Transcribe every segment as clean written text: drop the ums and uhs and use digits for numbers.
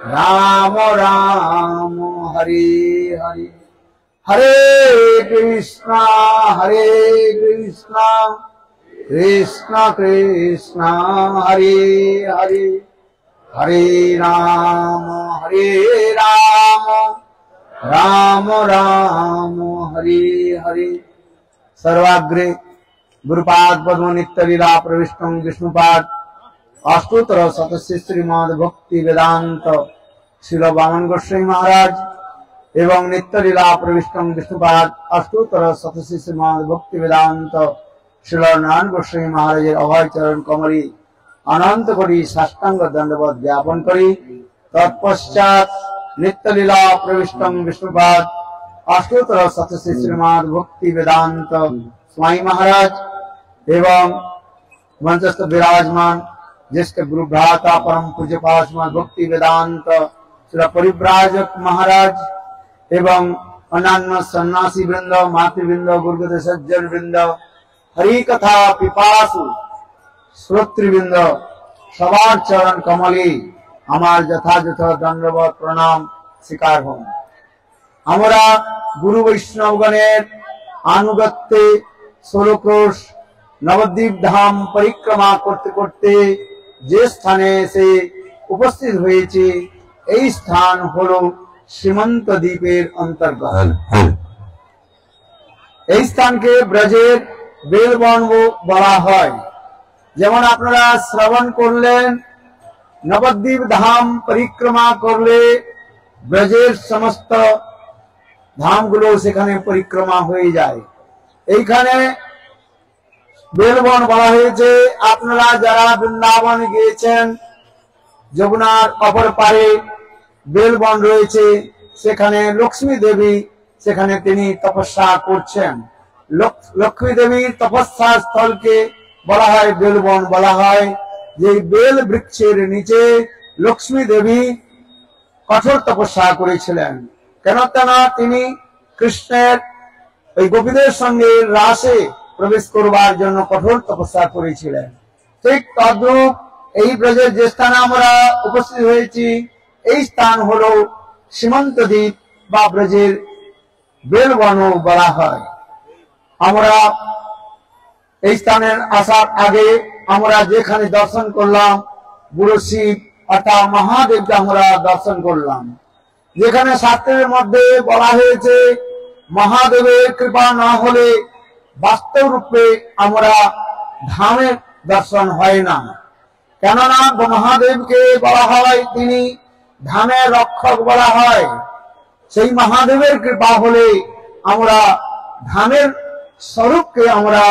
राम राम हरे हरे, हरे कृष्णा कृष्ण कृष्ण हरे हरे, हरे राम राम राम हरे हरे। सर्वाग्रे गुरुपाद पद्म नित्य लीला प्रविष्टं विष्णुपाद अष्टोत्तर शतस्य श्रीमद् भक्ति वेदांत श्रील वामन गोस्वामी महाराज एवं नित्य लीला प्रविष्टं विष्णुपाद अष्टोत्तर शतस्य श्रीमद् भक्ति वेदांत श्रील नारायण गोस्वामी महाराजेर अभय चरण कमली अनंत कोटि साष्टांग दंडवत ज्ञापन करी तत्पश्चात नित्य लीला प्रविष्टं विष्णुपाद अष्टोत्तर शतस्य श्रीमद् भक्ति वेदांत स्वामी महाराज एवं मंचस्थ विराजमान जिसके गुरु भ्राता परम पूज्य पासवान भक्ति वेदांत श्री परिव्राजक महाराज एवं अन्य सन्यासी वृंद मातृवृंद गुरुगुरु सज्जन वृंद हरि कथा पिपासु श्रोतृवृंद सवार चरण कमले हमार यथायथ दंडवत प्रणाम स्वीकार हूं। हमरा गुरु वैष्णवगणेर आनुगत्ये 16 क्रोश नवद्वीप धाम परिक्रमा करते करते जे स्थाने से उपस्थित হয়েছে এই স্থান হলো সীমান্ত দ্বীপের অন্তর্গত। এই স্থানকে ব্রজের বেলবন বলা হয়। যেমন আপনারা শ্রবণ করলেন নবদ্বীপ ধাম পরিক্রমা করলে ব্রজের সমস্ত ধামগুলো সেখানে পরিক্রমা হয়ে যায়। এইখানে বেলবন বলা হয়েছে। আপনারা যারা বৃন্দাবন গিয়েছেন যমুনার অপর পারে বেলবন রয়েছে, সেখানে লক্ষ্মী দেবী সেখানে তিনি তপস্যা করছেন। লক্ষ্মী দেবীর তপস্যা স্থলকে বলা হয় বেলবন বলা হয়। যে বেল বৃক্ষের নিচে লক্ষ্মী দেবী কঠোর তপস্যা করেছিলেন। কেন তিনি কৃষ্ণের ওই গোপীদের সঙ্গে রাসে প্রবেশ করবার জন্য কঠোর তপস্যা করেছিলেন। ঠিক তদ্রূপ এই ব্রজের যে স্থানে আমরা উপস্থিত হয়েছি এই স্থান হলো সীমান্ত দ্বীপ বা ব্রজের বেলবন বলা হয়। আমরা এই স্থানের আসার আগে আমরা যেখানে দর্শন করলাম বুড়ো শিব অর্থাৎ মহাদেবকে আমরা দর্শন করলাম। যেখানে শাস্ত্রের মধ্যে বলা হয়েছে মহাদেবের কৃপা না হলে বাস্তব রূপে আমরা ধামের দর্শন হয় না। কেননা মহাদেবকে বলা হয় তিনি ধামের রক্ষক বলা হয়। সেই মহাদেবের কৃপা হলে আমরা ধামের স্বরূপকে আমরা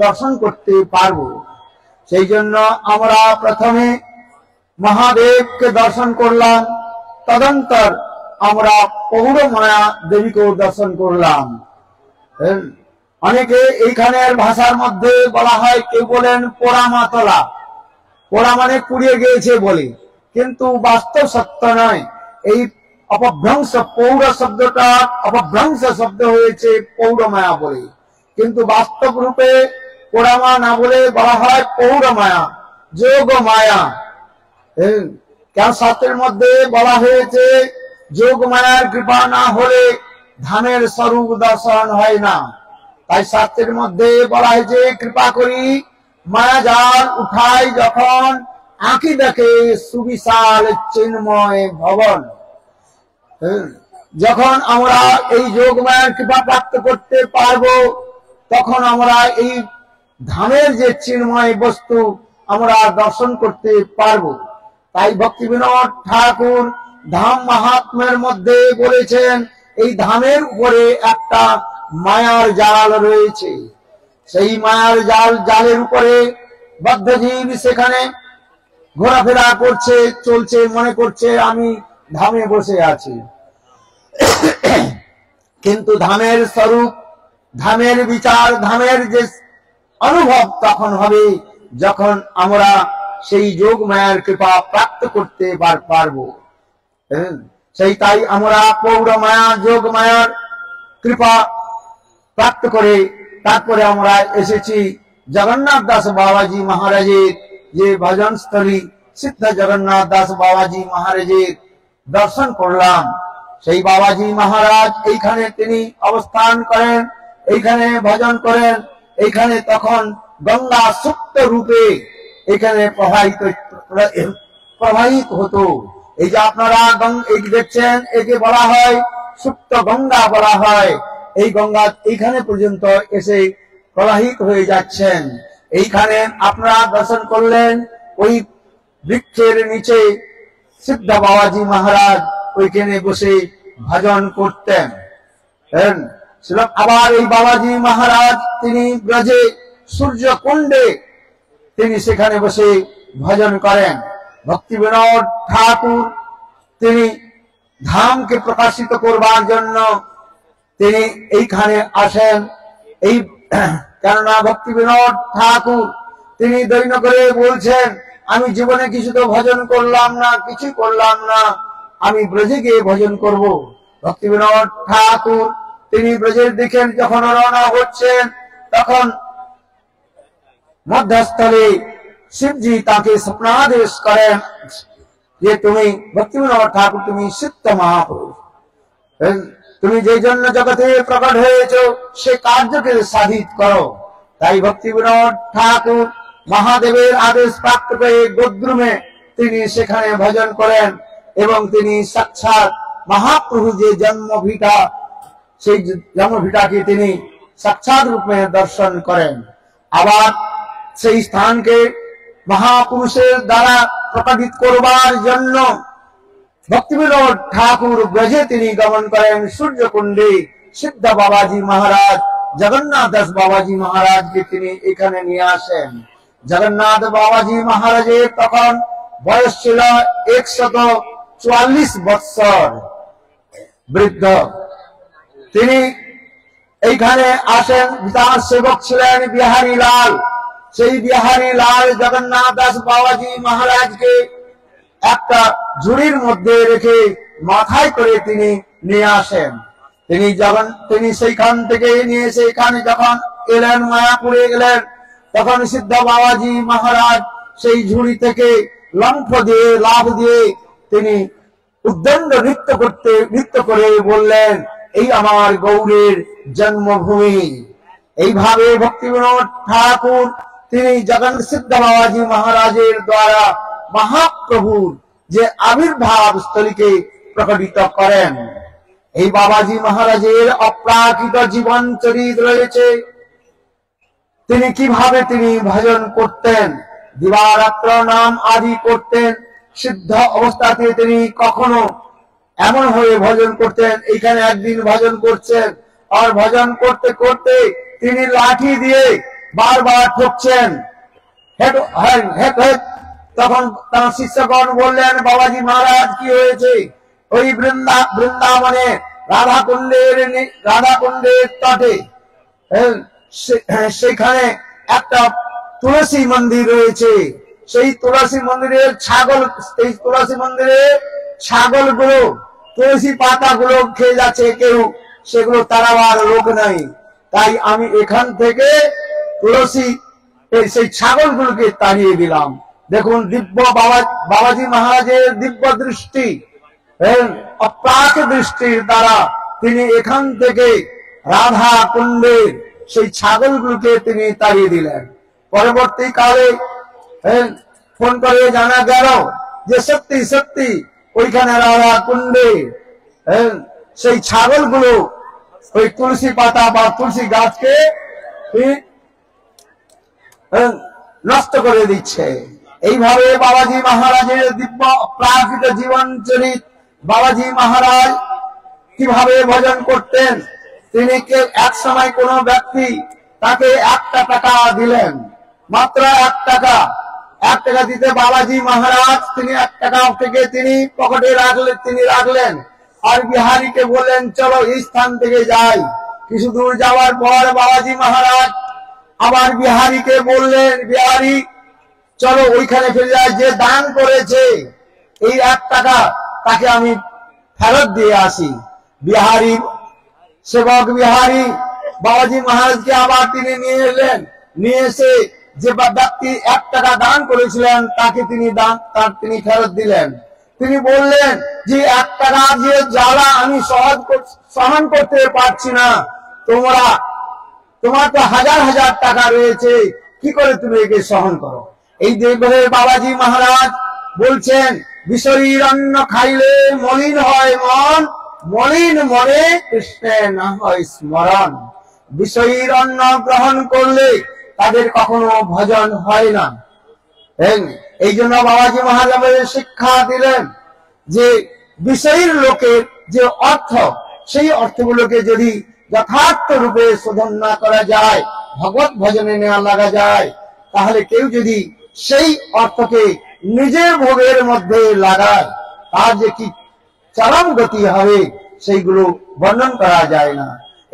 দর্শন করতে পারবো। সেই জন্য আমরা প্রথমে মহাদেবকে দর্শন করলাম, তদন্তর আমরা পৌরমায়া দেবীকেও দর্শন করলাম। অনেকে এইখানের ভাষার মধ্যে বলা হয়, কেউ বলেন পোড়ামাতলা, পোড়া মানে পুড়িয়ে গিয়েছে বলে, কিন্তু বাস্তব সত্য নয়। এই অপভ্রংশ পৌর শব্দটা অপভ্রংশ শব্দ হয়েছে পৌরমায়া বলে, কিন্তু বাস্তব রূপে পোড়ামা না বলে বলা হয় পৌরমায়া যোগ মায়া। কেন শাস্ত্রের মধ্যে বলা হয়েছে যোগ মায়ার কৃপা না হলে ধামের স্বরূপ দর্শন হয় না। তাই শাস্ত্রের মধ্যে বলা হয়েছে কৃপা করি মায়া জাল উঠাই যখন আঁকি দেখে সুবিশাল চিন্ময় ভবন। যখন আমরা এই যোগ মায়ার কৃপা প্রাপ্ত করতে পারবো তখন আমরা এই ধামের যে চিন্ময় বস্তু আমরা দর্শন করতে পারবো। তাই ভক্তি বিনোদ ঠাকুর ধাম মাহাত্ম্যের মধ্যে বলেছেন এই ধামের উপরে একটা মায়ার জাল রয়েছে। সেই মায়ার জালের উপরে বদ্ধজীব সেখানে ঘোরাফেরা করছে, চলছে, মনে করছে আমি ধামে বসে আছি। কিন্তু ধামের স্বরূপ, ধামের বিচার, ধামের যে অনুভব তখন হবে যখন আমরা সেই যোগ মায়ার কৃপা প্রাপ্ত করতে পারবো। সেই তাই আমরা পৌর মায়া যোগ মায়ার কৃপা প্রাপ্ত করে তারপরে আমরা এসেছি জগন্নাথ দাস বাবাজি মহারাজের যে ভজন স্থলী সিদ্ধ জগন্নাথ দাস বাবাজি মহারাজের দর্শন করলাম। সেই বাবাজি মহারাজ এইখানে তিনি অবস্থান করেন, এইখানে ভজন করেন। এইখানে তখন গঙ্গা সুপ্ত রূপে এখানে প্রবাহিত হতো। এই যে আপনারা দেখছেন, একে বলা হয় সুপ্ত গঙ্গা বলা হয়। এই গঙ্গা এইখানে পর্যন্ত এসে প্রবাহিত হয়ে যাচ্ছেন। এইখানে আপনারা দর্শন করলেন, ওই বৃক্ষের নিচে সিদ্ধ বাবাজি মহারাজ ওইখানে বসে ভজন করতেন। আবার এই বাবাজি মহারাজ তিনি ব্রজে সূর্যকুণ্ডে তিনি সেখানে বসে ভজন করেন। ভক্তি বিনোদ ঠাকুর তিনি ধামকে প্রকাশিত করবার জন্য তিনি এইখানে আসেন। এই কেননা ভক্তি বিনোদ ঠাকুর তিনি দৈন্য করে বলছেন, আমি জীবনে কিছু তো ভজন করলাম না, কিছু করলাম না, আমি ব্রজে গিয়ে ভজন করব। ভক্তি বিনোদ ঠাকুর তিনি ব্রজের দিকে যখন রওনা হচ্ছেন, তখন মধ্যস্থলে শিবজি তাকে স্বপ্নাদেশ করেন যে তুমি ভক্তি বিনোদ ঠাকুর তুমি সিদ্ধ মহাপুরুষ, তুমি যে জন্য জগতে প্রকট হয়েছ সে কার্যকে সাধিত করো। তাই ভক্তি বিনোদ ঠাকুর মহাদেবের আদেশ প্রাপ্ত করে গোদ্রুমে তিনি সেখানে ভজন করেন এবং তিনি সাক্ষাৎ মহাপ্রভু যে জন্মভিটা, সেই জন্মভিটাকে তিনি সাক্ষাৎ রূপে দর্শন করেন। আবার সেই স্থানকে মহাপুরুষের দ্বারা প্রকাশিত করবার জন্য ভক্তি বিনোদ ঠাকুর ব্রজে তিনি গমন করেন। সূর্যকুণ্ডে সিদ্ধ বাবাজি মহারাজ জগন্নাথ দাস বাবাজি মহারাজকে তিনি এখানে নিয়ে আসেন। জগন্নাথ বাবাজি মহারাজের তখন বয়স ছিল 144 বৎসর বৃদ্ধ। তিনি এইখানে আসেন। তার সেবক ছিলেন বিহারী লাল। সেই বিহারী লাল জগন্নাথ দাস বাবাজি মহারাজকে একটা ঝুড়ির মধ্যে রেখে মাথায় করে তিনি নিয়ে আসেন। তিনি সেইখান থেকে নিয়ে এসে এখানে যখন এলেন, মায়াপুরে গেলেন, তখন সিদ্ধ বাবাজি মহারাজ সেই ঝুড়ি থেকে লম্ফ দিয়ে লাভ দিয়ে তিনি উদ্দণ্ড নৃত্য করে বললেন, এই আমার গৌরের জন্মভূমি। এইভাবে ভক্তি বিনোদ ঠাকুর তিনি সিদ্ধ বাবাজি মহারাজের দ্বারা মহাপ্রভুর যে আবির্ভাব স্থলীকে প্রকটিত করেন। এই বাবাজি মহারাজের অপ্রাকৃত জীবন চরিত রয়েছে। তিনি কিভাবে তিনি ভজন করতেন, দিবারাত্র নাম আদি করতেন। সিদ্ধ অবস্থাতে তিনি কখনো এমন হয়ে ভজন করতেন, এইখানে একদিন ভজন করছেন, আর ভজন করতে করতে তিনি লাঠি দিয়ে বারবার ঠকছেন। তখন তার শিষ্যগণ বললেন, বাবাজি মহারাজ কি হয়েছে? ওই বৃন্দাবনে রাধাকুণ্ডের তটে সেখানে একটা তুলসী মন্দির রয়েছে। সেই তুলসী মন্দিরের ছাগলগুলো তুলসী পাতাগুলো খেয়ে যাচ্ছে, কেউ সেগুলো তাড়াবার লোক নাই। তাই আমি এখান থেকে সেই ছাগলগুলোকে তাড়িয়ে দিলাম। দেখুন দিব্য বাবাজি মহারাজের দিব্য দৃষ্টি, অপ্রাক দৃষ্টির দ্বারা তিনি এখান থেকে রাধা কুণ্ডের সেই ছাগলগুলোকে তিনি তাড়িয়ে দিলেন। পরবর্তীকালে ফোন করে জানা গেল যে সত্যি সত্যি ওইখানে রাধা কুণ্ডে সেই ছাগলগুলো ওই তুলসী পাতা বা তুলসী গাছকে নষ্ট করে দিচ্ছে। এইভাবে বাবাজি মহারাজের দিব্য প্রাকৃত জীবন চরিত। বাবাজি মহারাজ কিভাবে ভজন করতেন, তিনি এক সময় কোন ব্যক্তি তাকে 1 টাকা দিলেন, মাত্র 1 টাকা। 1 টাকা দিতে বাবাজি মহারাজ তিনি 1 টাকা থেকে তিনি পকেটে রাখলেন আর বিহারীকে বললেন, চলো এই স্থান থেকে যাই। কিছু দূর যাওয়ার পর বাবাজি মহারাজ আবার বিহারীকে বললেন, বিহারী চলো ওইখানে ফিরে যায়, যে দান করেছে এই 1 টাকা তাকে আমি ফেরত দিয়ে আসি। বিহারী সেবক বিহারী বাবাজি মহারাজকে আবার তিনি নিয়ে এলেন। নিয়ে এসে যে ব্যক্তি 1 টাকা দান করেছিলেন তাকে তিনি ফেরত দিলেন তিনি বললেন যে 1 টাকা যে জ্বালা আমি সহন করতে পারছি না, তোমার তো হাজার হাজার টাকা রয়েছে, কি করে তুমি একে সহন করো। এই দেখবে বাবাজি মহারাজ বলছেন, বিষয়ীর অন্ন খাইলে মলিন হয় মন, মলিন মনে কৃষ্ণের না হয় স্মরণ। বিষয়ীর অন্ন গ্রহণ করলে তাদের কখনো ভজন হয় না। এই জন্য বাবাজি মহারাজ শিক্ষা দিলেন যে বিষয়ীর লোকের যে অর্থ, সেই অর্থগুলোকে যদি যথার্থ রূপে শোধন না করা যায়, ভগবত ভজনে নেওয়া লাগা যায়, তাহলে কেউ যদি সেই অর্থকে নিজের ভোগের মধ্যে লাগায়, তার যে কি চরম গতি হবে সেইগুলো বর্ণন করা যায় না।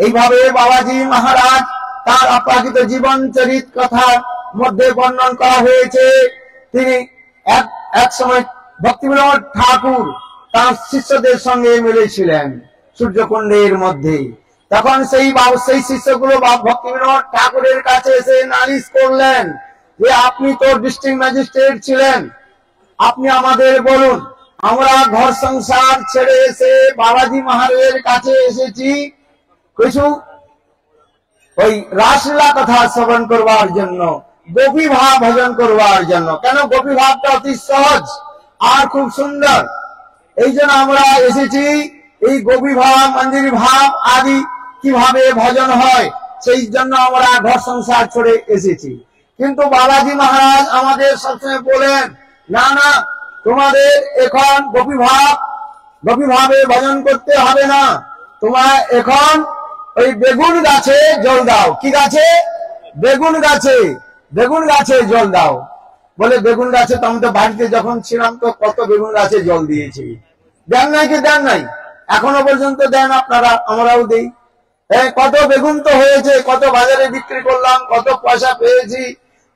এইভাবে বাবাজি মহারাজ তার অপ্রাকৃত জীবন চরিত কথার মধ্যে বর্ণন করা হয়েছে। তিনি এক সময় ভক্তিবিনোদ ঠাকুর তার শিষ্যদের সঙ্গে মিলেছিলেন সূর্যকুণ্ডের মধ্যে। তখন সেই শিষ্যগুলো ভক্তিবিনোদ ঠাকুরের কাছে এসে নালিশ করলেন যে আপনি তো ডিস্ট্রিক্ট ম্যাজিস্ট্রেট ছিলেন, আপনি আমাদের বলুন, আমরা ঘর সংসার ছেড়ে এসে বাবাজি মহারাজের কাছে এসেছি কিছু ওই রাসলীলা কথা শ্রবণ করবার জন্য, গোপী ভাব ভজন করবার জন্য। কেন? গোপী ভাবটা অতি সহজ আর খুব সুন্দর, এই জন্য আমরা এসেছি এই গোপী ভাব, মন্দির ভাব আদি কিভাবে ভজন হয় সেই জন্য আমরা ঘর সংসার ছেড়ে এসেছি। কিন্তু বাবাজি মহারাজ আমাদের সবসময় বলেন, না না, তোমাদের এখন গোপী ভাবে ভজন করতে হবে না, তোমার এখন ওই বেগুন গাছে জল দাও। কি গাছে? বেগুন গাছে জল দাও। বলে বেগুন গাছে তো আমি তো বাড়িতে যখন ছিলাম তো কত বেগুন গাছে জল দিয়েছি, দেন নাই কি দেন নাই? এখনো পর্যন্ত দেন আপনারা, আমরাও দেই। কত বেগুন তো হয়েছে, কত বাজারে বিক্রি করলাম, কত পয়সা পেয়েছি।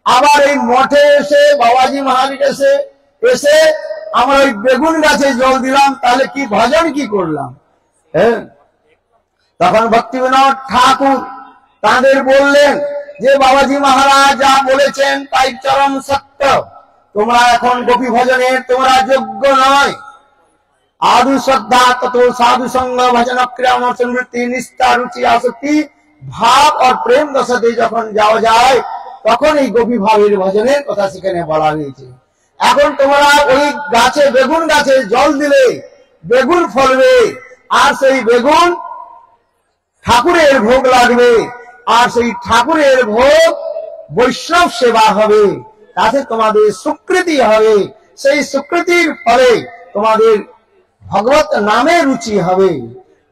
আবার এই মঠে এসে বাবাজি মহারাজ এসে আমরা ওই বেগুন গাছে জল দিলাম, তাহলে কি ভজন কি করলাম? তখন ভক্তিবিনোদ ঠাকুর তাদের বললেন যে বাবাজি মহারাজ যা বলেছেন তাই চরম সত্য, তোমরা এখন গোপী ভজনের তোমরা যোগ্য নয়। आदु श्रद्धा ततो साधु संग भजन क्रिया समृद्धि निष्ठा रुचि आसक्ति भाव और प्रेम दशाते যখন যাওয়া যায় তখন এই গোপী ভাবের ভজনের কথা সেখানে বলা হয়েছে। এখন তোমরা ওই গাছে বেগুন গাছে জল দিলে বেগুন ফলবে, আর সেই বেগুন ঠাকুরের ভোগ লাগবে, আর সেই ঠাকুরের ভোগ বৈষ্ণব সেবা হবে, তাতে তোমাদের স্বীকৃতি হবে। সেই স্বীকৃতির ফলে তোমাদের ভগবত নামে রুচি হবে।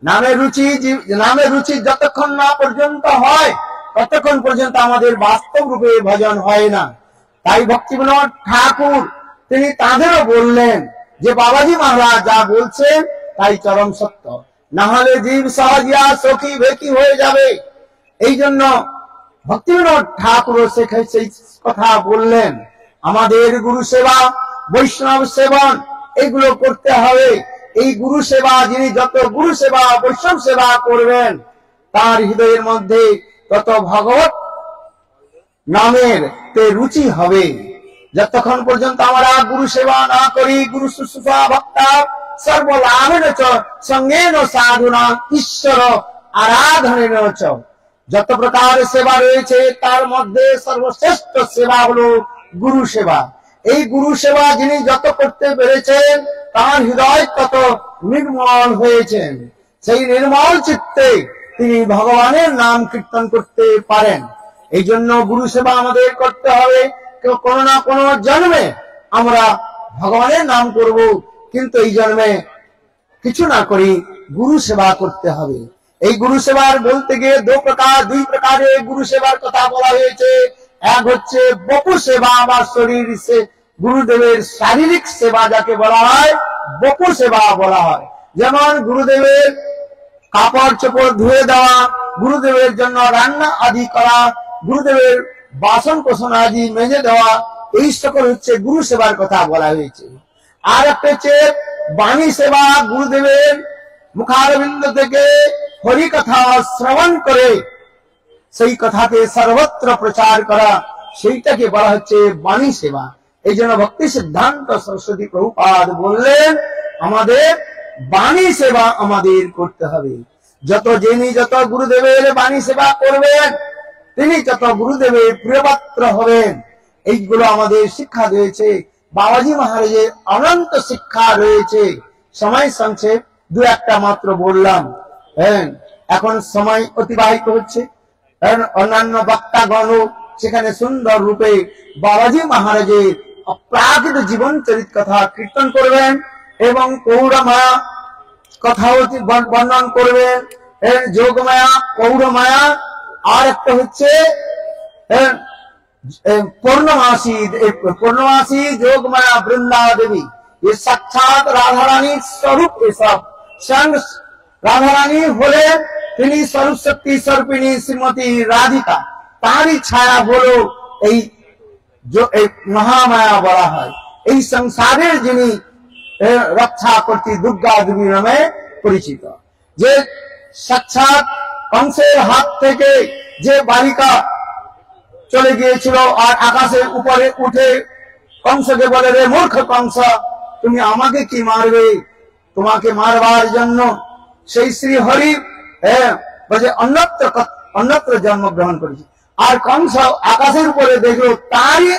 নামে রুচি যতক্ষণ না পর্যন্ত হয় ততক্ষণ পর্যন্ত আমাদের বাস্তব রূপে ভজন হয় না। তাই ভক্তিবিনোদ ঠাকুর তিনি তাদেরও বললেন যে বাবাজি মহারাজ যা বলছেন তাই চরম সত্য, না হলে জীব সহজিয়া সখী ভেকি হয়ে যাবে। এই জন্য ভক্তিবিনোদ ঠাকুর সেই কথা বললেন, আমাদের গুরু সেবা বৈষ্ণব সেবন এগুলো করতে হবে। এই গুরু সেবা, যিনি যত গুরু সেবা বৈষ্ণব সেবা করবেন তার হৃদয়ের মধ্যে তত ভগবত নামের রুচি হবে। যতক্ষণ পর্যন্ত আমরা গুরু সেবা না করি, গুরু শুশ্রূষা ভক্তা সর্বলাভেন চ সঙ্গেন সাধুনা ঈশ্বর আরাধনেন চ, যত প্রকার সেবা রয়েছে তার মধ্যে সর্বশ্রেষ্ঠ সেবা হলো গুরু সেবা। এই গুরু সেবা যিনি যত করতে পেরেছেন তার হৃদয় তত নির্মল হয়েছেন। সেই নির্মল চিত্তে তিনি ভগবানের নাম কীর্তন করতে পারেন। এই জন্য গুরু সেবা আমাদের করতে হবে। কোনো না কোনো জন্মে আমরা ভগবানের নাম করব, কিন্তু এই জন্মে কিছু না করি গুরু সেবা করতে হবে। এই গুরু সেবার বলতে গিয়ে দুই প্রকারের গুরু সেবার কথা বলা হয়েছে। এক হচ্ছে বপু সেবা বা শরীর সে গুরুদেবের শারীরিক সেবা যাকে বলা হয় বপু সেবা বলা হয়। যেমন গুরুদেবের কাপড় চোপড় ধুয়ে দেওয়া, গুরুদেবের জন্য রান্না আদি করা, গুরুদেবের বাসন কোসন আদি মেজে দেওয়া, এই সকল হচ্ছে গুরু সেবার কথা বলা হয়েছে। আর একটা হচ্ছে বাণী সেবা, গুরুদেবের মুখারবিন্দ থেকে হরি কথা শ্রবণ করে সেই কথাকে সর্বত্র প্রচার করা, সেইটাকে বলা হচ্ছে বাণী সেবা। এই জন্য ভক্তি সিদ্ধান্ত সরস্বতী প্রভুপাদ বললেন আমাদের বাণী সেবা আমাদের করতে হবে। যিনি যত গুরুদেবের বাণী সেবা করবেন তিনি তত গুরুদেবের প্রিয়পাত্র হবেন। এইগুলো আমাদের শিক্ষা রয়েছে, বাবাজি মহারাজের অনন্ত শিক্ষা রয়েছে। সময় সংক্ষেপ দু একটা মাত্র বললাম। হ্যাঁ, এখন সময় অতিবাহিত হচ্ছে। অন্যান্য বক্তাগণ সেখানে সুন্দর রূপে বাবাজি মহারাজের অপ্রাকৃত জীবন চরিত কথা কীর্তন করবেন এবং পৌরমায়া কথা বর্ণন করবেন। যোগমায়া, পৌরমায়া, আর একটা হচ্ছে পূর্ণমাসী যোগমায়া বৃন্দা দেবী। ये साक्षात राधा रानी स्वरूप सब राधा रानी হলে তিনি স্বরূপ শক্তি স্বরূপিণী শ্রীমতী রাধিকা, তারই ছায়া বলো এই মহামায়া বলা হয়। এই সংসারের যিনি রক্ষা করতে দুর্গা দেবী নামে পরিচিত। যে সাক্ষাৎ কংসের হাত থেকে যে বালিকা চলে গিয়েছিল আর আকাশের উপরে উঠে কংসকে বলে, রে মূর্খ কংস, তুমি আমাকে কি মারবে? তোমাকে মারবার জন্য সেই শ্রী হরি বলে অন্যত্র জন্মগ্রহণ করেছে। আর কংস আকাশের উপরে দেখলো তারই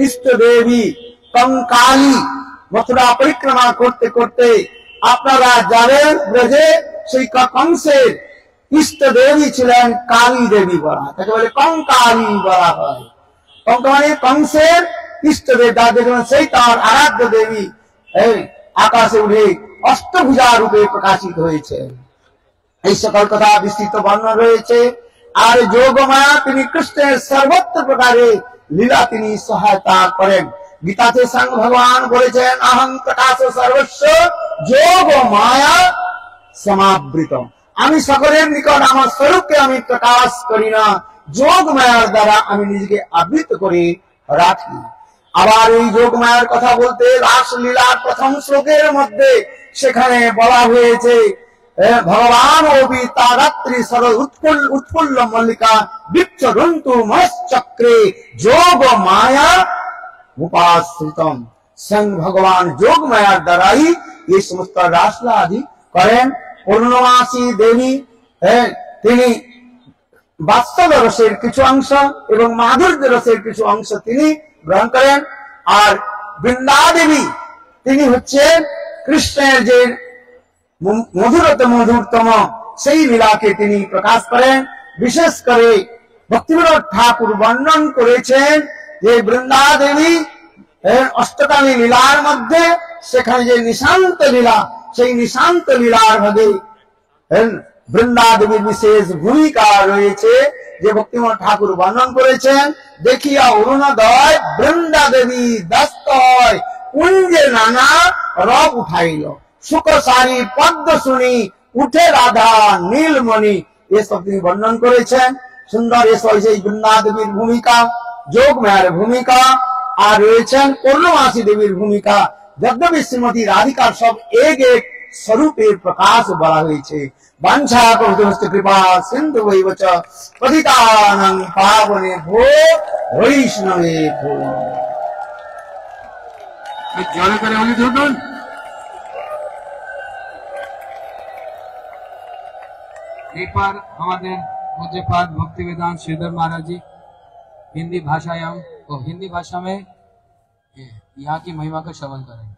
ইষ্টদেবী কঙ্কালী মথুরা পরিক্রমা করতে করতে আপনারা যাবেন ব্রজে, সেই কংসের ইষ্ট দেবী ছিলেন কালী দেবী বলা হয়, তাকে বলে কঙ্কালী বলা হয়। মানে কংসের ইষ্ট দেবী, সেই তার আরাধ্য দেবী আকাশে উঠে অষ্টভুজা রূপে প্রকাশিত হয়েছে। এই সকল কথা বিস্তৃত বর্ণনা রয়েছে। আর যোগমায়া তিনি কৃষ্ণের সর্বত্র প্রকারে লীলা তিনি সহায়তা করেন। গীতাতে স্বয়ং ভগবান বলেছেন, আহং প্রকাশ সর্বস্ব যোগ মায়া সমাবৃত। আমি সকলের নিকট আমার স্বরূপকে আমি প্রকাশ করি না, যোগ মায়ার দ্বারা আমি নিজেকে আবৃত করে রাখি। আবার এই যোগ মায়ার কথা বলতে রাসলীলার প্রথম শ্লোকের মধ্যে সেখানে বলা হয়েছে, ভগবান অবি তারাত্রি সরল উৎফুল্ল মল্লিকা বিচ্ছরন্তু মশ্চক্রে যোগ মায়া উপাশ্রিতম। স্বয়ং ভগবান যোগ মায়ার দ্বারাই এই সমস্ত রাসলীলা আদি করেন। পূর্ণমাসী দেবী তিনি বাৎসল্য রসের কিছু অংশ এবং মাধুর্য রসের কিছু অংশ তিনি গ্রহণ করেন। আর বৃন্দা দেবী তিনি হচ্ছেন কৃষ্ণের যে মধুরতম সেই লীলাকে তিনি প্রকাশ করেন। বিশেষ করে ভক্তিবিনোদ ঠাকুর বর্ণন করেছেন যে বৃন্দা দেবী অষ্টকামী লীলার মধ্যে সেখানে যে নিশান্ত লীলা, সেই নিশান্ত লীলার ভাগে বৃন্দা দেবীর বিশেষ ভূমিকা রয়েছে, যে ভক্তিবিনোদ ঠাকুর বর্ণন করেছেন। দেখিয়া অরুণোদয় বৃন্দা দেবী দস্ত হয়, কুঞ্জে নানা রব উঠাইল, সুখ সারি পদ্ম শুনি উঠে রাধা নীলমণি, এসব তিনি বর্ণন করেছেন। সুন্দর এসব সেই বৃন্দা দেবীর ভূমিকা, যোগ মায়ার ভূমিকা, আর রয়েছেন পূর্ণমাসী দেবীর ভূমিকা। যদ্যপি শ্রীমতী রাধিকার সব এক এক স্বরূপের প্রকাশ বলা হয়েছে। বাঞ্ছা কৌতুহস্ত কৃপা সিন্ধু বৈবচ পতিতানাং পাবনেভ্যো বৈষ্ণবেভ্যো। জয় করে উনি ধরুন। এরপর আমাদের पूज्यपाद भक्ति वेदांत श्रीधर महाराज जी हिंदी भाषा में यहाँ की महिमा का श्रवण करेंगे।